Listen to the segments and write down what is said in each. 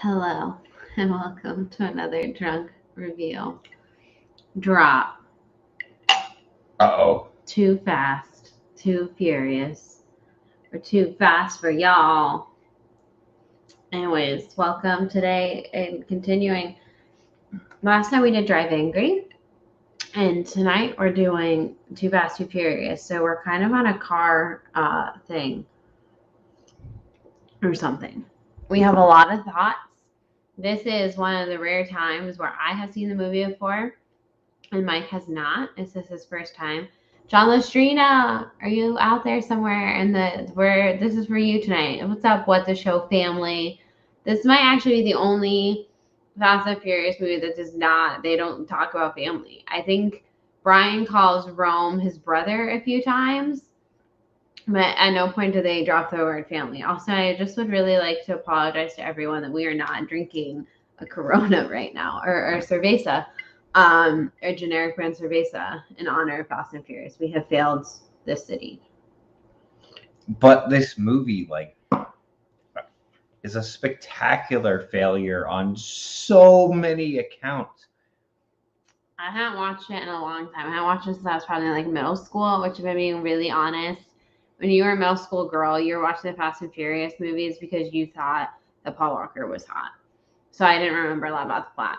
Hello, and welcome to another drunk review. Drop. Uh-oh. Too fast, too furious, or too fast for y'all. Anyways, welcome today and continuing. Last time we did Drive Angry, and tonight we're doing Too Fast, Too Furious. So we're kind of on a car thing or something. We have a lot of thoughts. This is one of the rare times where I have seen the movie before and Mike has not. This is his first time. John Lustrina, are you out there somewhere? Where this is for you tonight. What's up? What the show family? This might actually be the only Fast and Furious movie that does not. They don't talk about family. I think Brian calls Rome his brother a few times, but at no point do they drop the word family. Also, I just would really like to apologize to everyone that we are not drinking a Corona right now or cerveza. A generic brand cerveza in honor of Fast and Furious. We have failed this city. But this movie, is a spectacular failure on so many accounts. I haven't watched it in a long time. I haven't watched it since I was probably in like middle school, which if I'm being really honest, when you were a middle school girl, you were watching the Fast and Furious movies because you thought that Paul Walker was hot. So I didn't remember a lot about the plot.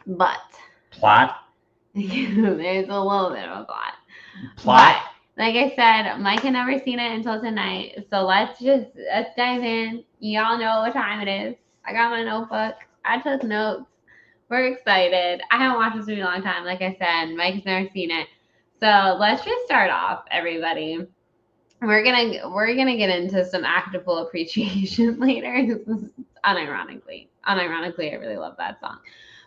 But Plot? there's a little bit of a plot. Plot? But, like I said, Mike had never seen it until tonight. So let's dive in. Y'all know what time it is. I got my notebook. I took notes. We're excited. I haven't watched this movie in a long time. Like I said, Mike's never seen it. So let's just start off, everybody. We're gonna get into some actable appreciation later. This is unironically, I really love that song.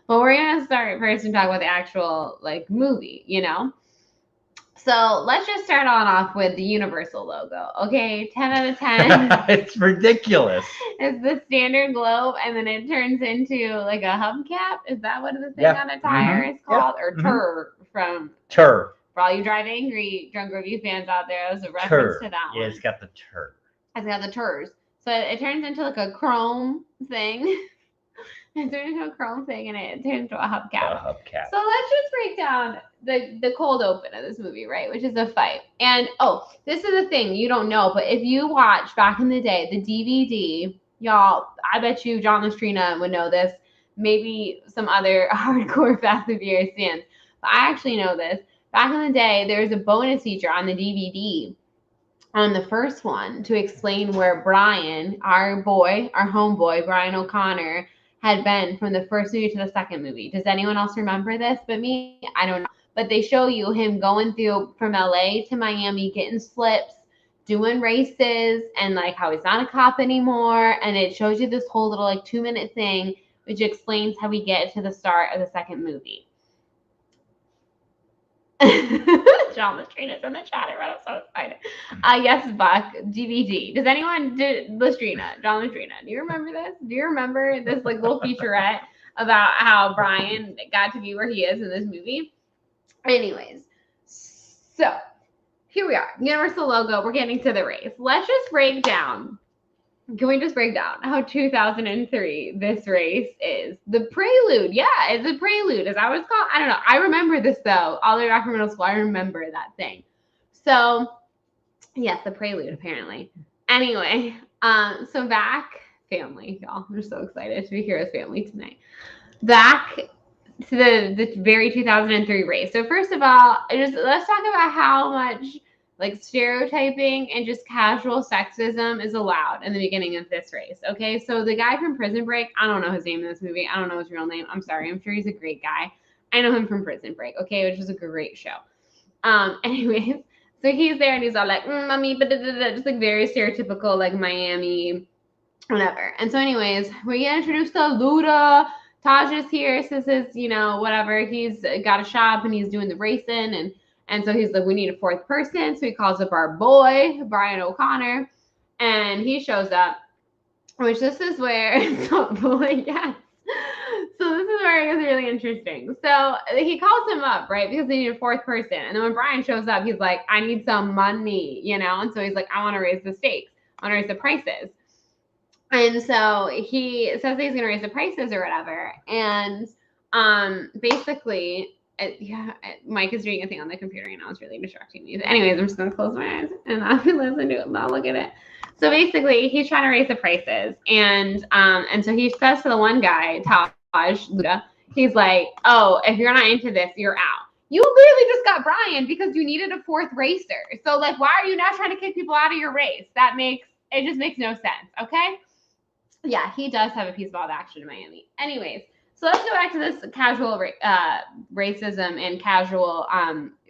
But we're gonna start first and talk about the actual movie, So let's just start on off with the Universal logo. Okay, 10 out of 10. It's ridiculous. It's the standard globe, and then it turns into like a hubcap. Is that what the thing on a tire is called? Or tur from Tur. For all you Drive Angry drunk review fans out there, there's a reference to that one. Yeah, it's got the tur. It's got the turs. So it turns into like a chrome thing. It turns into a chrome thing, and it turns into a hubcap. A hubcap. So let's just break down the cold open of this movie, right? Which is a fight. And this is a thing you don't know, but if you watch back in the day, the DVD, y'all, I bet you John Lustrina would know this. Maybe some other hardcore Fast and Furious fans. But I actually know this. Back in the day, there was a bonus feature on the DVD on the first one to explain where Brian, our homeboy, Brian O'Connor, had been from the first movie to the second movie. Does anyone else remember this but me? I don't know. But they show you him going through from LA to Miami, getting slips, doing races, and like how he's not a cop anymore. And it shows you this whole little 2-minute thing, which explains how we get to the start of the second movie. John Lustrina's in the chat. I'm so excited. Yes, Buck, DVD. Does anyone do Lustrina? John Lustrina. Do you remember this? Do you remember this little featurette about how Brian got to be where he is in this movie? Anyways, so here we are. Universal logo. We're getting to the race. Let's just break down. Can we just break down how 2003 this race is? The prelude. Yeah, it's a prelude. Is that what it's called? I don't know. I remember this, though. All the way back from middle school, I remember that thing. So, yes, the prelude, apparently. Anyway, so back, family, y'all. We're so excited to be here as family tonight. Back to the very 2003 race. So, first of all, let's talk about how much stereotyping and just casual sexism is allowed in the beginning of this race. Okay, so the guy from Prison Break, I don't know his name in this movie. I don't know his real name. I'm sorry. I'm sure he's a great guy. I know him from Prison Break, okay, which is a great show. Anyways, so he's there and he's all like, mommy, just very stereotypical, Miami, whatever. And so anyways, we get introduced to Luda. Taj is here, says whatever. He's got a shop and he's doing the racing and so he's like, we need a fourth person. So he calls up our boy, Brian O'Connor, and he shows up, which this is where, yes. So this is where it gets really interesting. So he calls him up, right? Because they need a fourth person. And then when Brian shows up, he's like, I need some money, And so he's like, I want to raise the stakes. I want to raise the prices. And so he says that he's going to raise the prices or whatever. And basically, Mike is doing a thing on the computer and now it's really distracting me. Anyways, I'm just going to close my eyes and I'll listen to it and I'll look at it. So basically, he's trying to raise the prices. And so he says to the one guy, Taj, Luda, he's like, oh, if you're not into this, you're out. You literally just got Brian because you needed a fourth racer. So, like, why are you now trying to kick people out of your race? It just makes no sense, okay? Yeah, he does have a piece of all the action in Miami. Anyways, so let's go back to this casual racism and casual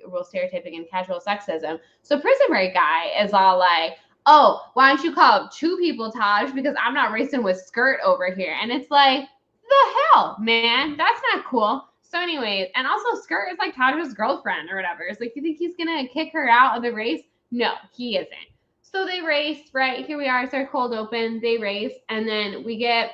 real stereotyping and casual sexism. So Prison Break guy is all like, oh, why don't you call up two people, Taj? Because I'm not racing with Skirt over here. And it's like, the hell, man? That's not cool. So anyways, and also Skirt is like Taj's girlfriend or whatever. It's like, you think he's going to kick her out of the race? No, he isn't. So they race, right? Here we are. It's our cold open. They race. And then we get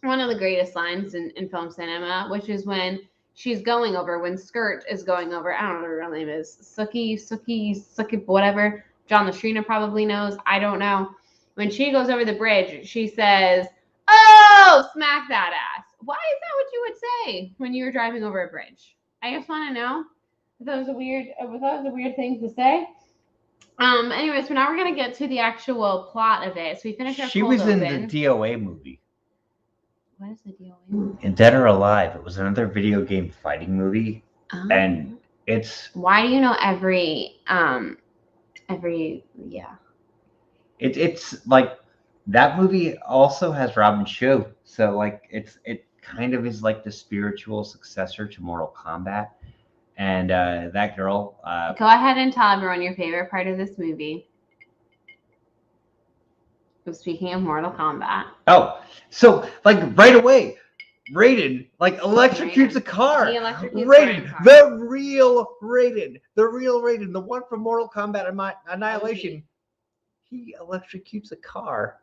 one of the greatest lines in film cinema, which is when she's going over, when Skirt is going over. I don't know what her real name is. Suki, whatever. John Lastrina probably knows. I don't know. When she goes over the bridge, she says, oh, smack that ass. Why is that what you would say when you were driving over a bridge? I just want to know. I thought it was a weird thing to say. Anyway, so now we're gonna get to the actual plot of it. So we finished our She cold was open. in the DOA movie. What is the DOA movie? In Dead or Alive. It was another video game fighting movie. Oh. And it's... Why do you know every yeah. It's like, that movie also has Robin Shou. So like it kind of is like the spiritual successor to Mortal Kombat. And that girl... Go ahead and tell everyone your favorite part of this movie. Speaking of Mortal Kombat. Oh, so like right away, Raiden like electrocutes a car. He electrocutes Raiden, car. the real Raiden, the one from Mortal Kombat Annihilation. He electrocutes a car,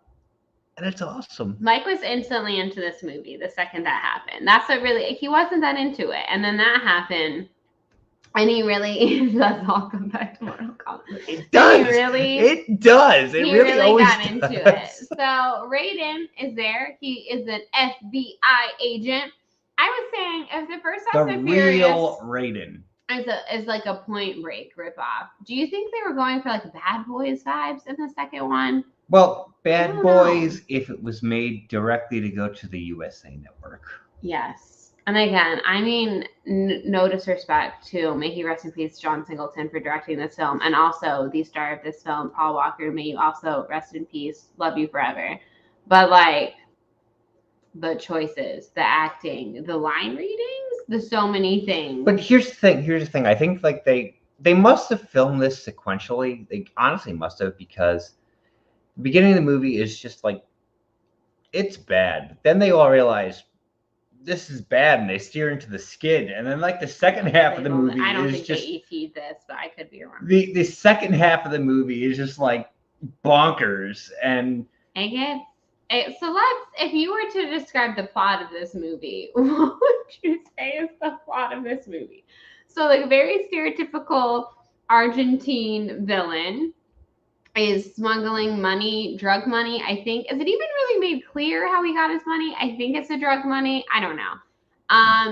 and it's awesome. Mike was instantly into this movie the second that happened. That's what really, he wasn't that into it, and then that happened. And he really does all come back to Mortal Kombat. It does. It really got does. into it. So Raiden is there. He is an FBI agent. I was saying, if the first Fast and Furious real Raiden is like a Point Break ripoff, do you think they were going for like Bad Boys vibes in the second one? Well, Bad Boys, if it was made directly to go to the USA Network. Yes. And again, I mean, no disrespect to, may he rest in peace, John Singleton for directing this film, and also the star of this film, Paul Walker, may you also rest in peace, love you forever. But like, the choices, the acting, the line readings, the so many things. But here's the thing. I think like they must have filmed this sequentially. They honestly must have, because the beginning of the movie is just like, it's bad. Then they all realize this is bad, and they steer into the skid. And then like the second half of the movie I don't think just, they ET'd this, but I could be wrong. The second half of the movie is just like bonkers. And so if you were to describe the plot of this movie, what would you say is the plot of this movie? So like a very stereotypical Argentine villain is smuggling money, drug money, I think. Is it even really made clear how he got his money? I think it's the drug money. I don't know.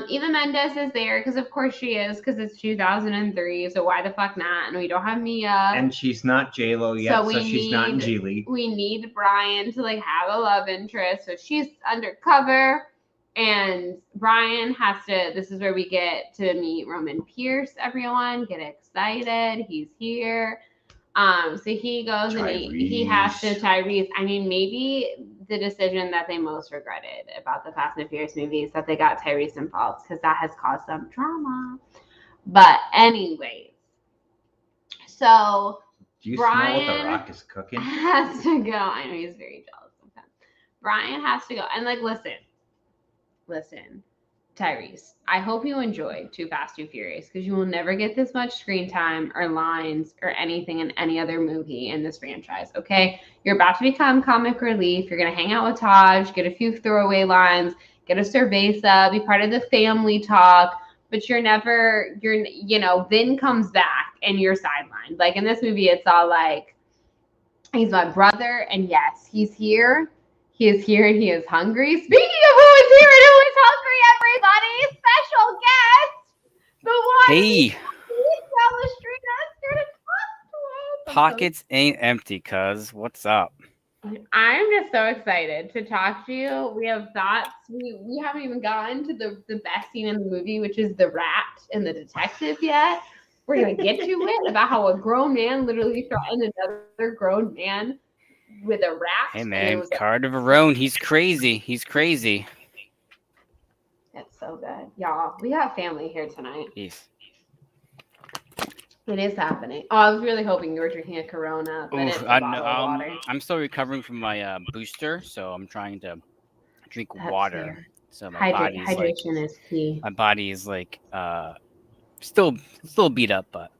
Eva Mendes is there because of course she is, because it's 2003. So why the fuck not? And we don't have Mia. And she's not J-Lo yet, so she's not in Geely. We need Brian to like have a love interest. So she's undercover. And Brian has to, this is where we get to meet Roman Pierce, everyone. Get excited. He's here. So he goes Tyrese. And he has to Tyrese. I mean, maybe the decision that they most regretted about the Fast and Furious movies that they got Tyrese involved, because that has caused some drama. But anyways, so do you Brian smell what The Rock is cooking? Has to go. I know he's very jealous sometimes. Brian has to go. And like, listen, Tyrese, I hope you enjoyed Too Fast, Too Furious, because you will never get this much screen time or lines or anything in any other movie in this franchise, okay? You're about to become comic relief. You're going to hang out with Taj, get a few throwaway lines, get a cerveza, be part of the family talk, but Vin comes back and you're sidelined. Like in this movie, it's all like, he's my brother, and yes, he's here. He is here and he is hungry. Speaking of who is here and who is hungry, everybody, special guest, the one Hey, Palestrina is here to talk to us. pockets ain't empty, cuz. What's up? I'm just so excited to talk to you. We have thoughts. We haven't even gotten to the best scene in the movie, which is the rat and the detective yet. We're gonna get to it about how a grown man literally threatened another grown man with a rat. Hey, and it man, was Card of Verone. He's crazy. He's crazy. It's so good. Y'all, we have family here tonight. Jeez. It is happening. Oh, I was really hoping you were drinking a Corona, but it's a bottle of water. I'm still recovering from my booster, so I'm trying to drink That's water. fair. So my body's Hydration is key. my body is still beat up, but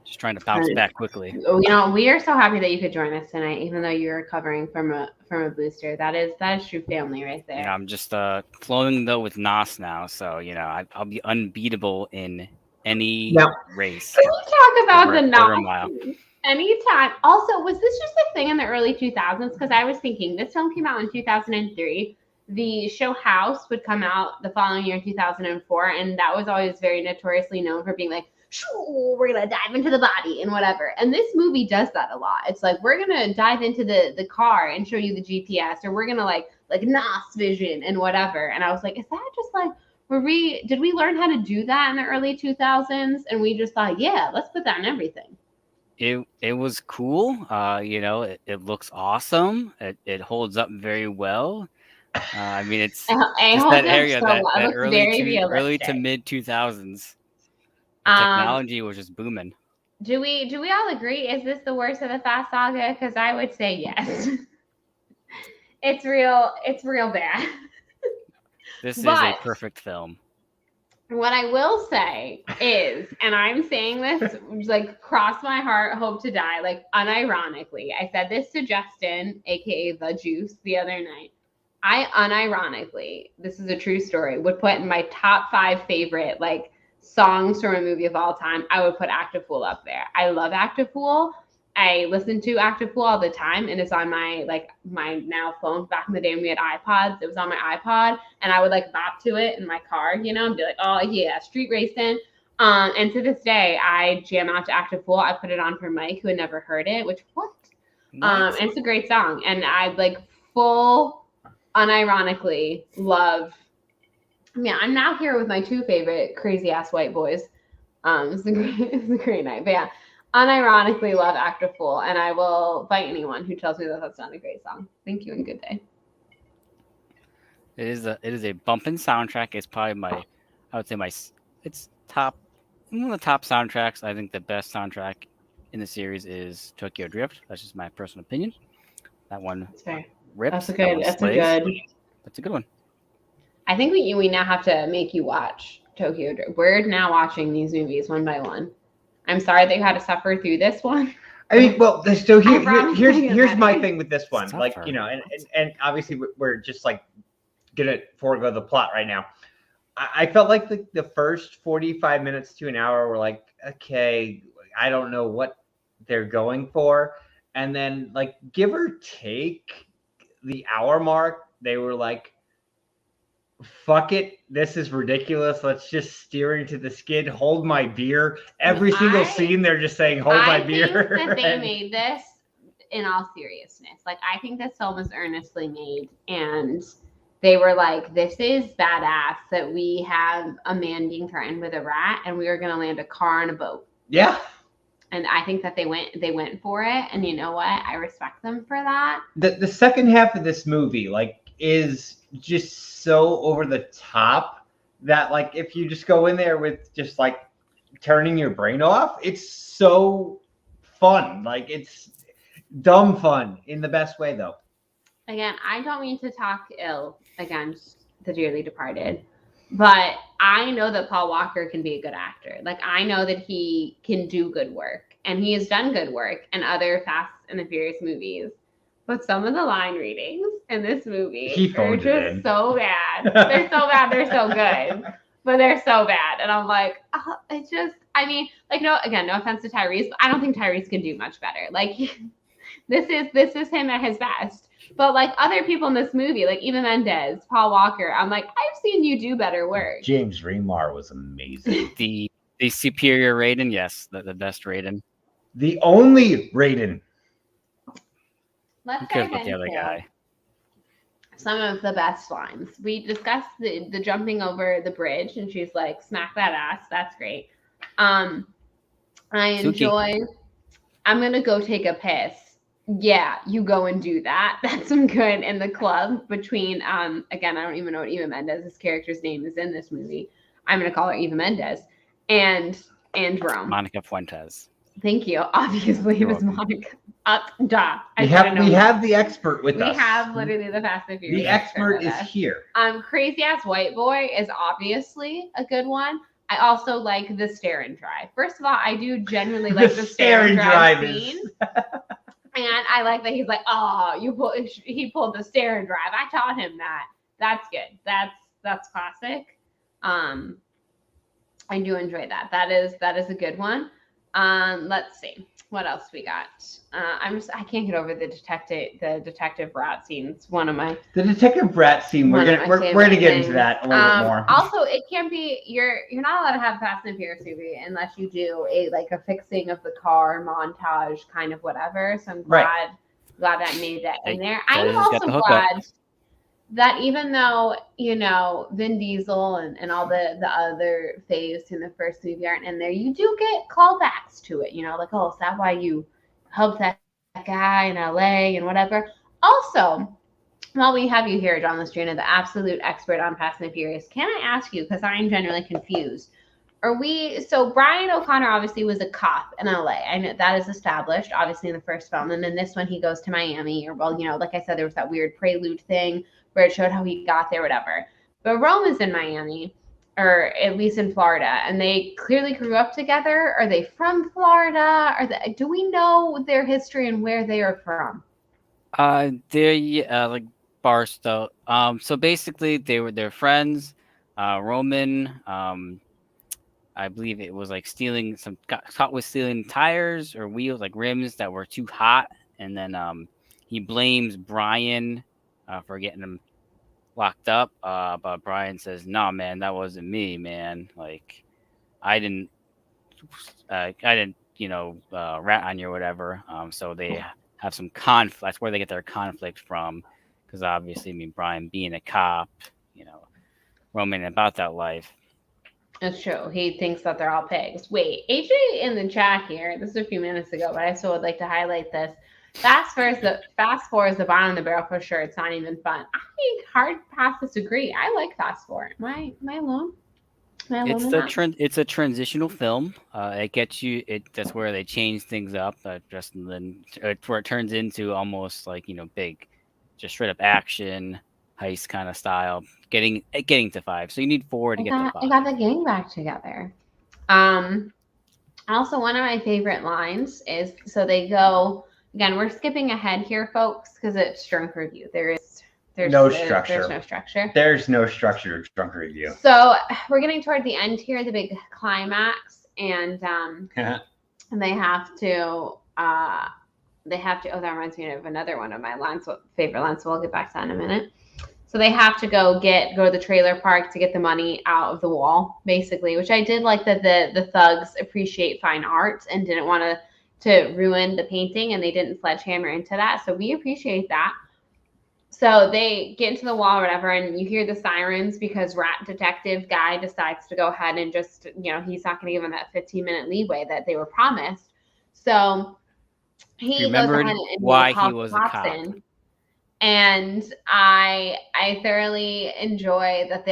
just trying to bounce back quickly. You know, we are so happy that you could join us tonight, even though you're recovering from a booster. That is true family right there. You know, I'm just flowing though with Nos now, so I'll be unbeatable in any race. Can we talk about the Nos? Nos? Anytime. Also, was this just a thing in the early 2000s? Because I was thinking this film came out in 2003. The show House would come out the following year, 2004, and that was always very notoriously known for being like, we're gonna dive into the body and whatever. And this movie does that a lot. It's like we're gonna dive into the car and show you the GPS, or we're gonna like Nos vision and whatever. And I was like, is that just like did we learn how to do that in the early 2000s? And we just thought, yeah, let's put that in everything. It was cool. It looks awesome. It holds up very well. I mean, it's just that area, that early to mid 2000s. Technology was just booming. Do we all agree? Is this the worst of the Fast Saga? Because I would say yes. It's real bad. This is a perfect film. What I will say is, and I'm saying this like cross my heart, hope to die, like unironically. I said this to Justin, aka the Juice, the other night. I unironically, this is a true story, would put in my top 5 favorite like songs from a movie of all time. I would put Active Fool up there. I love Active Fool. I listen to Active Fool all the time, and it's on my now phone. Back in the day when we had iPods, it was on my iPod, and I would like bop to it in my car, and be like, oh yeah, street racing. And to this day, I jam out to Active Fool. I put it on for Mike, who had never heard it, which and it's a great song, and I like full unironically love. Yeah, I'm now here with my 2 favorite crazy ass white boys. It's a great night, but yeah. Unironically love Active Fool, and I will fight anyone who tells me that that's not a great song. Thank you and good day. It is a bumping soundtrack. It's probably it's top, one of the top soundtracks. I think the best soundtrack in the series is Tokyo Drift. That's just my personal opinion. That one rips. That's a good one. I think we now have to make you watch Tokyo Drift. We're now watching these movies one by one. I'm sorry that you had to suffer through this one. I mean, well, so here's my thing with this one. Like, and obviously we're just like gonna forego the plot right now. I felt like the first 45 minutes to an hour were like, okay, I don't know what they're going for. And then like give or take the hour mark, they were like, fuck it, this is ridiculous. Let's just steer into the skid. Hold my beer. Every single scene, they're just saying, hold my beer. I think that they made this in all seriousness. Like, I think this film was earnestly made, and they were like, this is badass that we have a man being threatened with a rat, and we are going to land a car and a boat. Yeah. And I think that they went for it, and you know what? I respect them for that. The second half of this movie, like, is just so over the top that like if you just go in there with just like turning your brain off, it's so fun. Like it's dumb fun in the best way though. Again, I don't mean to talk ill against the dearly departed, but I know that Paul Walker can be a good actor. Like I know that he can do good work, and he has done good work in other Fast and the Furious movies. But some of the line readings in this movie are just so bad. They're so bad. They're so good, but they're so bad. And I'm like, no offense to Tyrese, but I don't think Tyrese can do much better. Like This is him at his best. But like other people in this movie, like Eva Mendes, Paul Walker, I'm like, I've seen you do better work. James Remar was amazing. The superior Raiden, yes, the best Raiden. The only Raiden. Let's Who cares dive about the other into guy? some of the best lines. We discussed the jumping over the bridge, and she's like, "Smack that ass." That's great. I enjoy. I'm gonna go take a piss. Yeah, you go and do that. That's some good in the club between. Again, I don't even know what Eva Mendes' character's name is in this movie. I'm gonna call her Eva Mendes, and Rome. Monica Fuentes. Thank you. Obviously, it was Monica. Duh. We have the expert with us. We have literally the Fast and Furious. The expert is here. Crazy Ass White Boy is obviously a good one. I also like the stare and drive. First of all, I do genuinely like the stare and drive scene. And I like that he's like, oh, he pulled the stare and drive. I taught him that. That's good. That's classic. I do enjoy that. That is a good one. Let's see what else we got. I can't get over the detective rat scene. It's one of my detective rat scene. We're gonna get into that a little bit more. Also, it can't be you're not allowed to have Fast and Furious movie unless you do a fixing of the car montage kind of whatever. So I'm glad that made that in there. I'm also glad that even though, Vin Diesel and all the other faves in the first movie aren't in there, you do get callbacks to it, like, oh, is that why you helped that guy in LA and whatever? Also, while we have you here, John Lustrina, the absolute expert on Fast and Furious, can I ask you, because I'm genuinely confused, so Brian O'Connor obviously was a cop in LA. I know that is established, obviously, in the first film. And then this one, he goes to Miami, like I said, there was that weird prelude thing where it showed how he got there, whatever. But Rome is in Miami, or at least in Florida, and they clearly grew up together. Are they from Florida? Do we know their history and where they are from? They're like Barstow. So basically, they're friends. Roman, I believe it was like got caught with stealing tires or wheels, like rims that were too hot, and then he blames Brian for getting him locked up. But Brian says, "No, man, that wasn't me, man. Like, I didn't, rat on you or whatever." So they have some conflict. That's where they get their conflict from, because obviously, Brian being a cop, Roman about that life. That's true. He thinks that they're all pigs. Wait, AJ in the chat here, this is a few minutes ago, but I still would like to highlight this. Fast Four is the bottom of the barrel for sure. It's not even fun. I think hard pass disagree. I like Fast Four. Am I alone? It's a transitional film. It gets you. That's where they change things up. Just then, where it turns into almost like big, just straight up action heist kind of style. Getting to 5. So you need 4 to get to 5. I got the gang back together. Also, one of my favorite lines is, so they go, again, we're skipping ahead here, folks, because it's drunk review. There's no structure. There's no structure to drunk review. So we're getting toward the end here, the big climax, and they have to, oh, that reminds me of another one of my favorite lines, so we'll get back to that in a minute. So they have to go to the trailer park to get the money out of the wall, basically, which I did like that the thugs appreciate fine art and didn't want to ruin the painting, and they didn't sledgehammer into that. So we appreciate that. So they get into the wall or whatever, and you hear the sirens because rat detective guy decides to go ahead and just, he's not going to give them that 15-minute leeway that they were promised. So he goes ahead and why he was a cop. And I thoroughly enjoy that we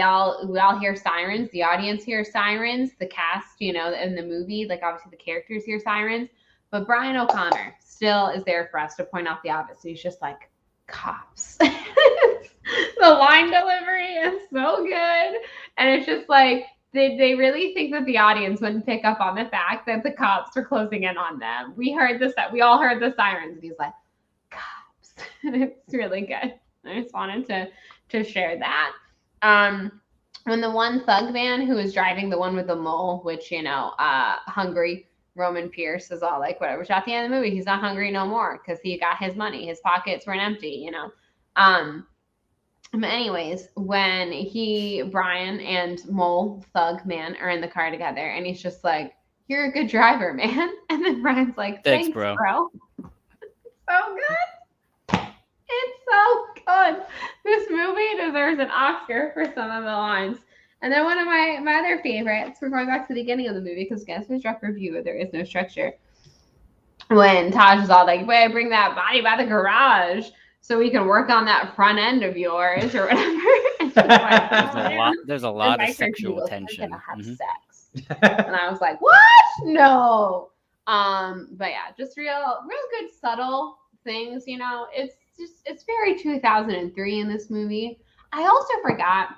all hear sirens. The audience hears sirens. The cast, in the movie, like obviously the characters hear sirens. But Brian O'Connor still is there for us to point out the obvious. He's just like, cops. The line delivery is so good. And it's just like, did they really think that the audience wouldn't pick up on the fact that the cops were closing in on them? We all heard the sirens. And he's like, it's really good. I just wanted to share that. When the one thug man who was driving the one with the mole, which, Hungry Roman Pierce is all like, whatever. At the end of the movie, he's not hungry no more because he got his money. His pockets weren't empty, But anyways, when Brian and Mole Thug Man are in the car together, and he's just like, "You're a good driver, man," and then Brian's like, "Thanks, bro." So good. It's so good. This movie deserves an Oscar for some of the lines. And then one of my other favorites, we're going back to the beginning of the movie because guess who's direct review? There is no structure. When Taj is all like, "Boy, bring that body by the garage so we can work on that front end of yours," or whatever. Like, there's a lot of sexual tension. Have sex. And I was like, what? No. But yeah, just real good subtle things, it's very 2003 in this movie. I also forgot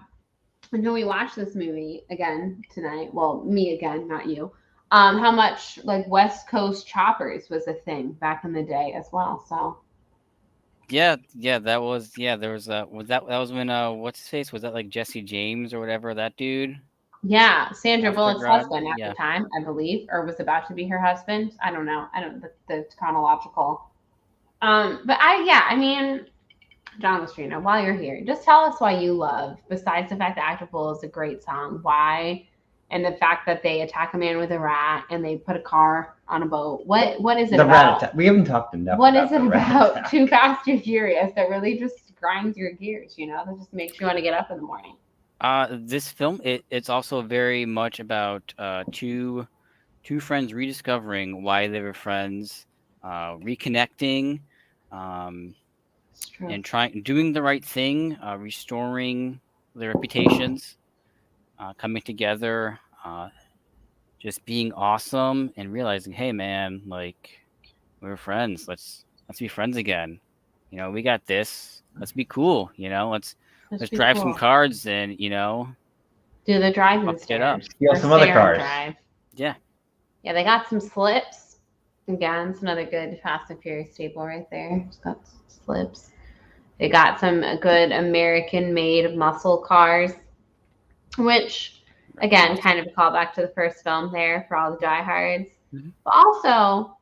until we watched this movie again tonight. Well, me again, not you. How much like West Coast choppers was a thing back in the day as well. So yeah, that was there was that was when what's his face, was that like Jesse James or whatever, that dude? Yeah, Sandra Bullock's husband at the time, I believe, or was about to be her husband. I don't know. I don't the chronological. But I mean, John Lustrina, while you're here, just tell us why you love, besides the fact that Acapulco is a great song, why, and the fact that they attack a man with a rat and they put a car on a boat. What is it about? We haven't talked enough. What is it about Too Fast, Too Furious that really just grinds your gears? That just makes you want to get up in the morning. This film, it's also very much about two friends rediscovering why they were friends, reconnecting, and doing the right thing, restoring their reputations, coming together, just being awesome, and realizing, hey man, like, we're friends. Let's be friends again. We got this. Let's be cool. Let's drive some cards and do the driving stairs. Steal some other cars. Yeah, they got some slips. Again, it's another good Fast and Furious staple right there. It's got slips. They got some good American-made muscle cars, which, again, kind of a callback to the first film there for all the diehards. Mm-hmm. But also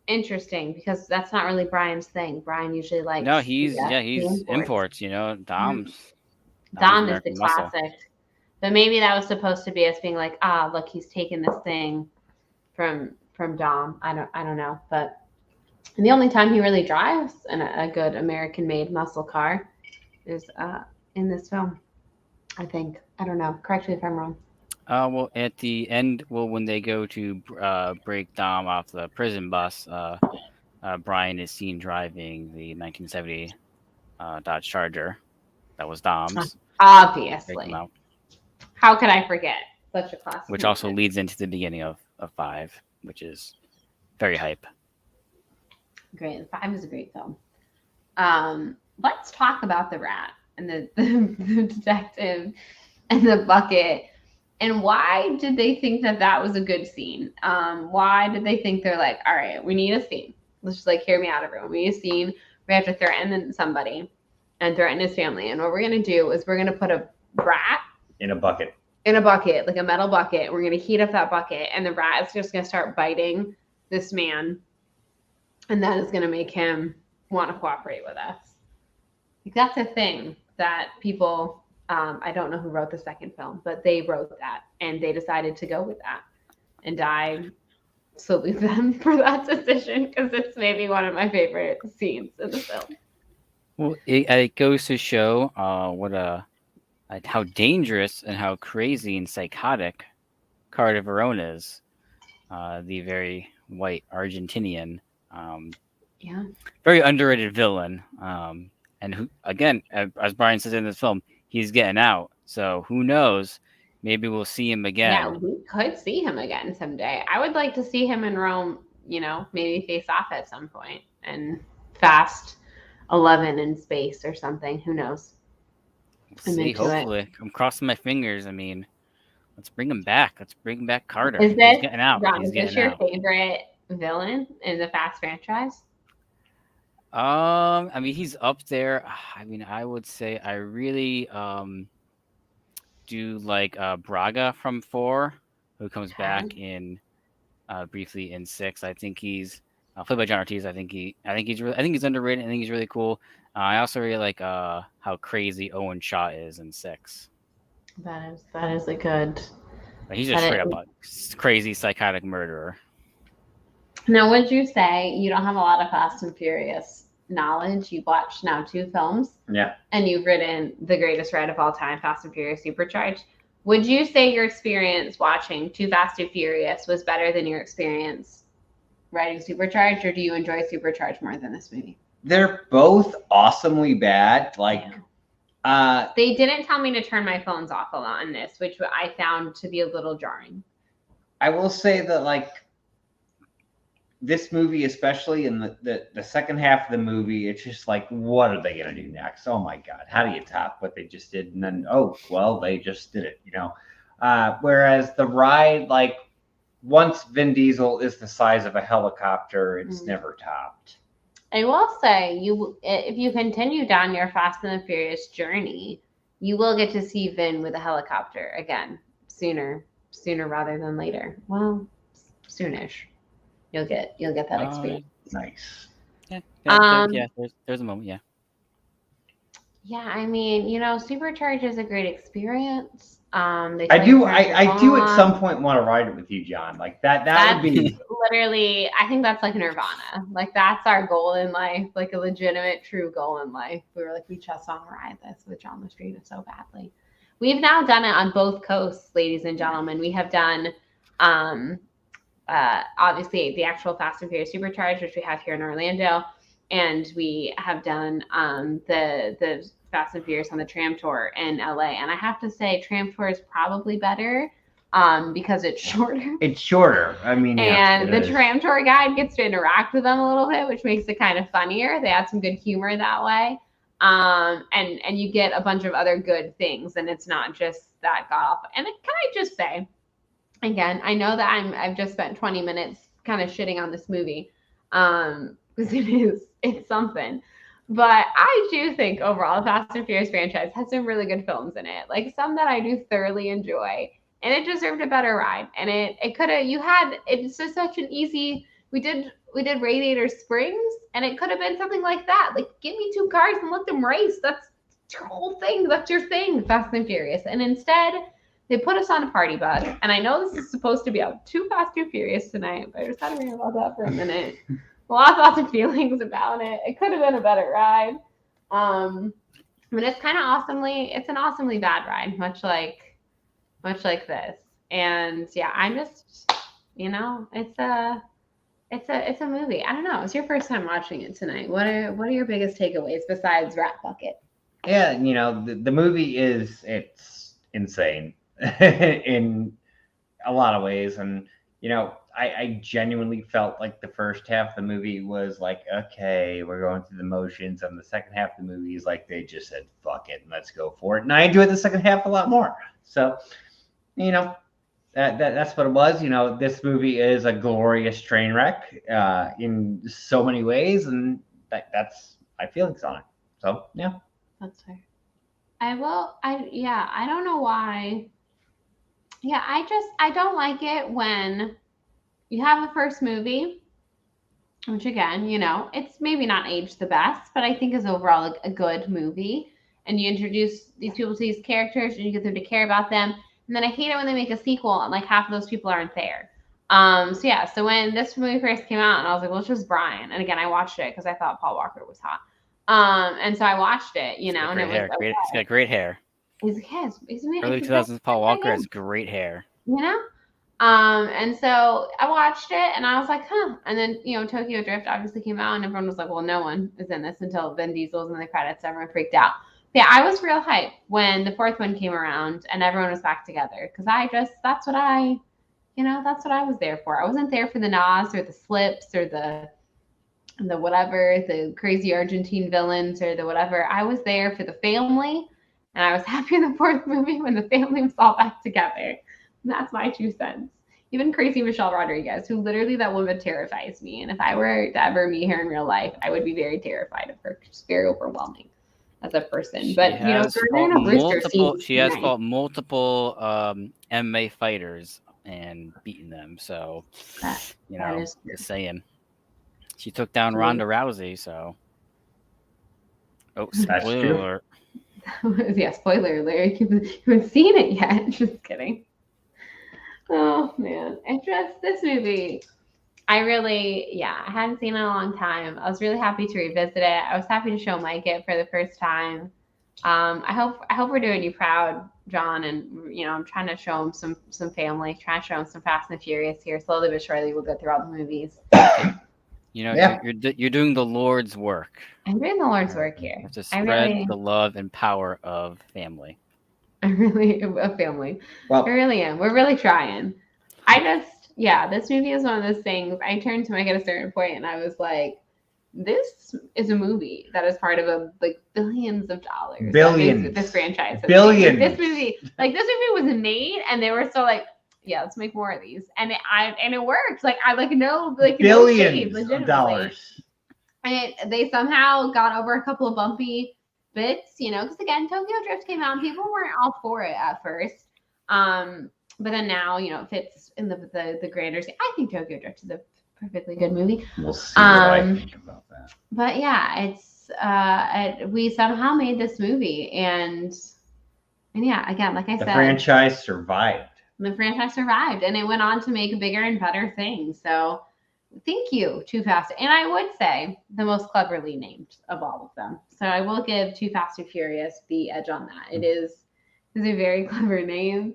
interesting because that's not really Brian's thing. Brian usually likes... No, he's imports, Dom's. Dom is the classic. But maybe that was supposed to be us being like, look, he's taking this thing from Dom. I don't know, but... And the only time he really drives a good American-made muscle car is in this film, I think. I don't know. Correct me if I'm wrong. Well, at the end, when they go to break Dom off the prison bus, Brian is seen driving the 1970 Dodge Charger. That was Dom's. Obviously. How could I forget? Such a classic. Which also leads into the beginning of 5, which is very hype. Great. 5 is a great film. Let's talk about the rat and the detective and the bucket. And why did they think that was a good scene? Why did they think they're like, all right, we need a scene. Let's just hear me out, everyone. We need a scene. We have to threaten somebody and threaten his family. And what we're going to do is we're going to put a rat in a bucket, like a metal bucket. We're going to heat up that bucket, and the rat is just going to start biting this man. And that is going to make him want to cooperate with us. That's a thing that people, I don't know who wrote the second film, but they wrote that. And they decided to go with that. And I salute them for that decision because it's maybe one of my favorite scenes in the film. Well, it goes to show how dangerous and how crazy and psychotic Carter Verone is, the very white Argentinian. Very underrated villain, and who, again, as Brian says in this film, he's getting out. So who knows? Maybe we'll see him again. Yeah, we could see him again someday. I would like to see him in Rome. Maybe face off at some point and Fast 11 in space or something. Who knows? See, hopefully, I'm crossing my fingers. I mean, let's bring him back. Let's bring back Carter. He's getting out. Is this your favorite villain in the Fast franchise? I mean, he's up there. I mean, I would say I really do like Braga from 4, who comes back in briefly in 6. I think he's played by John Ortiz. I think he's underrated. I think he's really cool. I also really like how crazy Owen Shaw is in 6. That is a good. Like, he's just straight up a crazy psychotic murderer. Now, would you say you don't have a lot of Fast and Furious knowledge? You've watched now 2 films. Yeah. And you've ridden the greatest ride of all time, Fast and Furious Supercharged. Would you say your experience watching 2 Fast and Furious was better than your experience riding Supercharged, or do you enjoy Supercharged more than this movie? They're both awesomely bad. Like, they didn't tell me to turn my phones off a lot on this, which I found to be a little jarring. I will say that, like, this movie, especially in the second half of the movie, it's just like, what are they going to do next? Oh my God, how do you top what they just did? And then, oh, well, they just did it, whereas the ride, like, once Vin Diesel is the size of a helicopter, it's never topped. I will say, if you continue down your Fast and the Furious journey, you will get to see Vin with a helicopter again sooner rather than later. Well, soonish. You'll get that experience. Nice. Yeah. There's a moment. Yeah. Yeah, I mean, Supercharge is a great experience. I do at some point want to ride it with you, John. Like that would be literally. I think that's like nirvana. Like that's our goal in life, like a legitimate, true goal in life. We were like, we just want to ride this with John Street so badly. We've now done it on both coasts, ladies and gentlemen. We have done. Obviously the actual Fast and Furious Supercharged, which we have here in Orlando, and we have done the Fast and Furious on the Tram Tour in LA. And I have to say, Tram Tour is probably better because it's shorter. It's shorter. I mean, and the Tram Tour guide gets to interact with them a little bit, which makes it kind of funnier. They add some good humor that way. And you get a bunch of other good things, and it's not just that god awful. And can I just say, again, I know that I've just spent 20 minutes kind of shitting on this movie because it's something. But I do think overall, the Fast and Furious franchise has some really good films in it, like some that I do thoroughly enjoy, and it deserved a better ride. And it could have. It's just such an easy. We did Radiator Springs, and it could have been something like that. Like, give me 2 cars and let them race. That's your whole thing. That's your thing, Fast and Furious. And instead, they put us on a party bus, and I know this is supposed to be too Fast, too Furious tonight, but I just had to rant about that for a minute. A lot of thoughts and feelings about it. It could have been a better ride, but it's kind of it's an awesomely bad ride, much like this. And yeah, I'm just, it's a movie. I don't know. It's your first time watching it tonight. What are your biggest takeaways besides Rat Bucket? Yeah, the movie it's insane. In a lot of ways, and I genuinely felt like the first half of the movie was like, okay, we're going through the motions, and the second half of the movie is like they just said fuck it and let's go for it, and I enjoyed the second half a lot more. So that's what it was. This movie is a glorious train wreck in so many ways, and that's my feelings on it. So yeah, that's fair. I don't know why. Yeah, I don't like it when you have a first movie, which again, it's maybe not aged the best, but I think is overall a good movie. And you introduce these people to these characters and you get them to care about them. And then I hate it when they make a sequel and like half of those people aren't there. So when this movie first came out and I was like, well, it's just Brian. And again, I watched it because I thought Paul Walker was hot. And so I watched it, and it was great. He's got great hair. He's early 2000s. Paul Walker has great hair. And so I watched it and I was like, huh. And then Tokyo Drift obviously came out and everyone was like, well, no one is in this until Vin Diesel was in the credits. Everyone freaked out. But yeah, I was real hyped when the 4th one came around and everyone was back together because that's what I was there for. I wasn't there for the Nas or the Slips or the whatever, the crazy Argentine villains or the whatever. I was there for the family, and I was happy in the 4th movie when the family was all back together. And that's my 2 cents. Even crazy Michelle Rodriguez, who literally, that woman terrifies me. And if I were to ever meet her in real life, I would be very terrified of her. She's very overwhelming as a person. But she has fought multiple MMA fighters and beaten them. So, That is true. just saying. She took down Ronda Rousey, so. Oh, That's spoiler true. alert. Yeah, spoiler alert. You haven't seen it yet. Just kidding. Oh man, this movie. I hadn't seen it in a long time. I was really happy to revisit it. I was happy to show Mike it for the first time. I hope we're doing you proud, John. And I'm trying to show him some family, trying to show him some Fast and Furious here. Slowly but surely, we'll go through all the movies. You're doing the Lord's work. I'm doing the Lord's work here. You have to spread the love and power of family. I'm really a family. Well, I really am. We're really trying. This movie is one of those things. I turned to Mike at a certain point and I was like, this is a movie that is part of billions of dollars. Billions. This franchise. Billions. This movie was made and they were still like, yeah, let's make more of these. And it worked. Billions no of dollars. And they somehow got over a couple of bumpy bits, because again, Tokyo Drift came out and people weren't all for it at first. But then now, it fits in the grander scene. I think Tokyo Drift is a perfectly good movie. We'll see what I think about that. But yeah, it's we somehow made this movie, and yeah, again, like I said, the franchise survived. The franchise survived, and it went on to make bigger and better things. So, thank you, Too Fast, and I would say the most cleverly named of all of them. So I will give Too Fast and Furious the edge on that. It is a very clever name.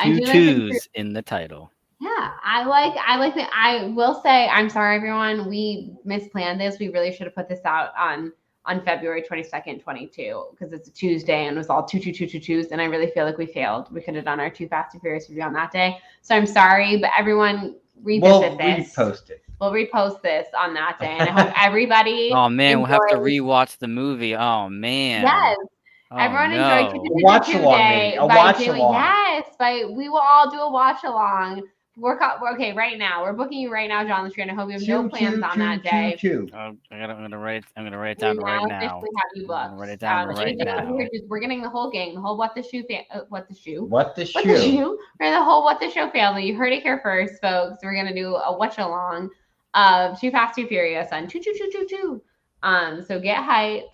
Two twos in the title. Yeah, I like that. I will say, I'm sorry, everyone. We misplanned this. We really should have put this out on February 22nd, 22, because it's a Tuesday and it was all 2 and I really feel like we failed. We could have done our Too Fast and Furious review on that day. So I'm sorry, but everyone revisit this. We'll repost this on that day, and I hope everybody. Oh man, we'll have to rewatch the movie. Oh man. Yes. Oh, Everyone enjoyed watch along. Yes, we will all do a watch along. Okay, right now we're booking you right now, John Latrina. I hope you have no plans on that day. I'm gonna write it down right now. Have you booked. I'm gonna write it down right now. We're getting the whole gang, the whole What the Shoe, or the whole What the Show family. You heard it here first, folks. We're gonna do a watch along of Too Fast, Too Furious on 2. So get hyped.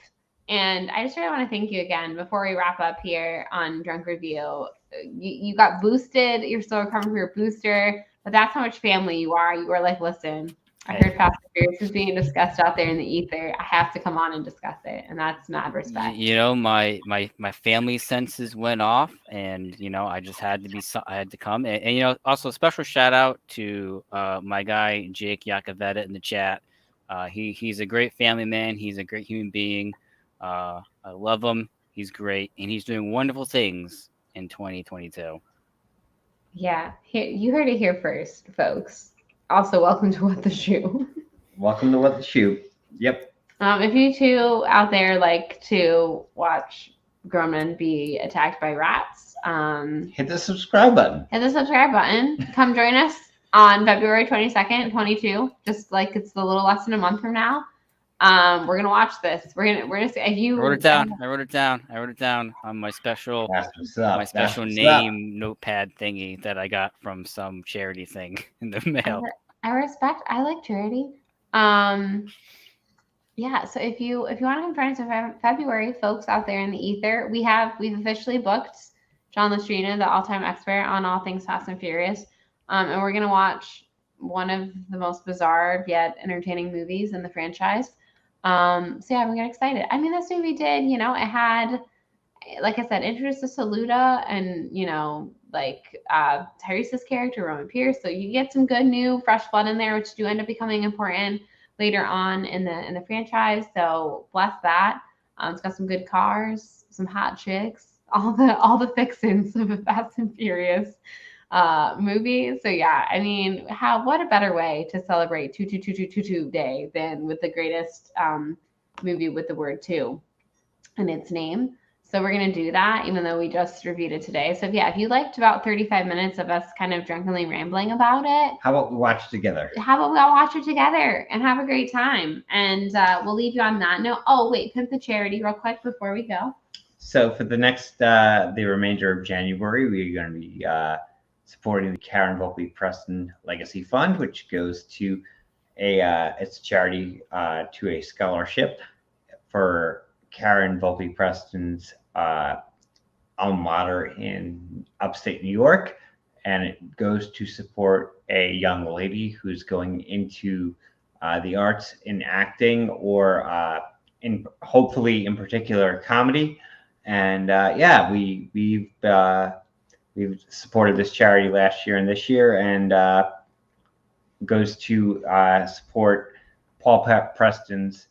And I just really want to thank you again before we wrap up here on Drunk Review. You got boosted. You're still recovering from your booster, but that's how much family you are. You were like, listen, I heard Fast and Furious is being discussed out there in the ether. I have to come on and discuss it, and that's mad respect. My family senses went off, and I just had to come. And also special shout out to my guy Jake Yakavetta in the chat. He's a great family man. He's a great human being. I love him. He's great, and he's doing wonderful things in 2022. Yeah, you heard it here first, folks. Also, welcome to What the Shoe. Welcome to What the Shoe. Yep. If you two out there like to watch grown men be attacked by rats, hit the subscribe button. Come join us on February 22nd, 22. Just like it's a little less than a month from now. We're gonna watch this. We're gonna see. I wrote it down on my special name notepad thingy that I got from some charity thing in the mail. I like charity. Yeah. So if you want to come join us in February, folks out there in the ether, we've officially booked John Latrina, the all-time expert on all things Fast and Furious, and we're gonna watch one of the most bizarre yet entertaining movies in the franchise. So yeah, I'm getting excited. I mean, this movie did, it had, like I said, introduced us to Luda and, Tyrese's character, Roman Pierce. So you get some good new fresh blood in there, which do end up becoming important later on in the franchise. So bless that. It's got some good cars, some hot chicks, all the fixings of a Fast and Furious movie. So yeah, I mean, what a better way to celebrate 2 day than with the greatest movie with the word 2 in its name. So we're gonna do that, even though we just reviewed it today. So yeah, if you liked about 35 minutes of us kind of drunkenly rambling about it, how about we watch it together? How about we all watch it together and have a great time? And we'll leave you on that note. Oh wait, pimp the charity real quick before we go. So for the next the remainder of January, we're going to be supporting the Karen Volpe Preston Legacy Fund, which goes to it's a charity to a scholarship for Karen Volpe Preston's alma mater in upstate New York, and it goes to support a young lady who's going into the arts in acting or in hopefully in particular comedy. And yeah, we've supported this charity last year and this year, and goes to support Paul Preston's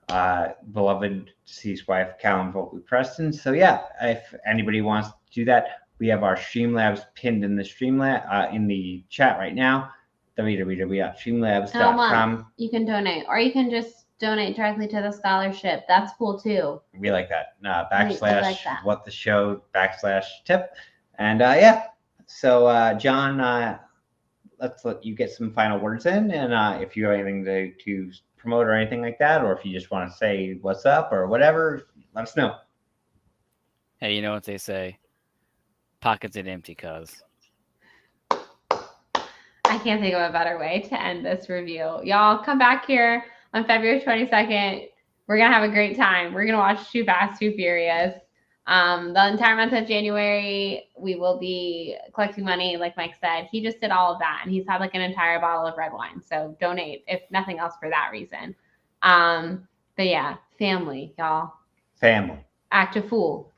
beloved deceased wife, Callum Volpe Preston. So yeah, if anybody wants to do that, we have our Streamlabs pinned in the Streamlab in the chat right now. www.streamlabs.com. You can donate, or you can just donate directly to the scholarship. That's cool too. We like that. We Backslash like that. what the show /tip. And yeah, so John, let's let you get some final words in, and if you have anything to promote or anything like that, or if you just want to say what's up or whatever, let us know. Hey, you know what they say? Pockets ain't empty, cuz. I can't think of a better way to end this review. Y'all come back here on February 22nd. We're going to have a great time. We're going to watch Too Fast, Too Furious. The entire month of January, we will be collecting money, like Mike said. He just did all of that, and he's had like an entire bottle of red wine. So donate, if nothing else, for that reason. But yeah, family, y'all. Family. Act a fool.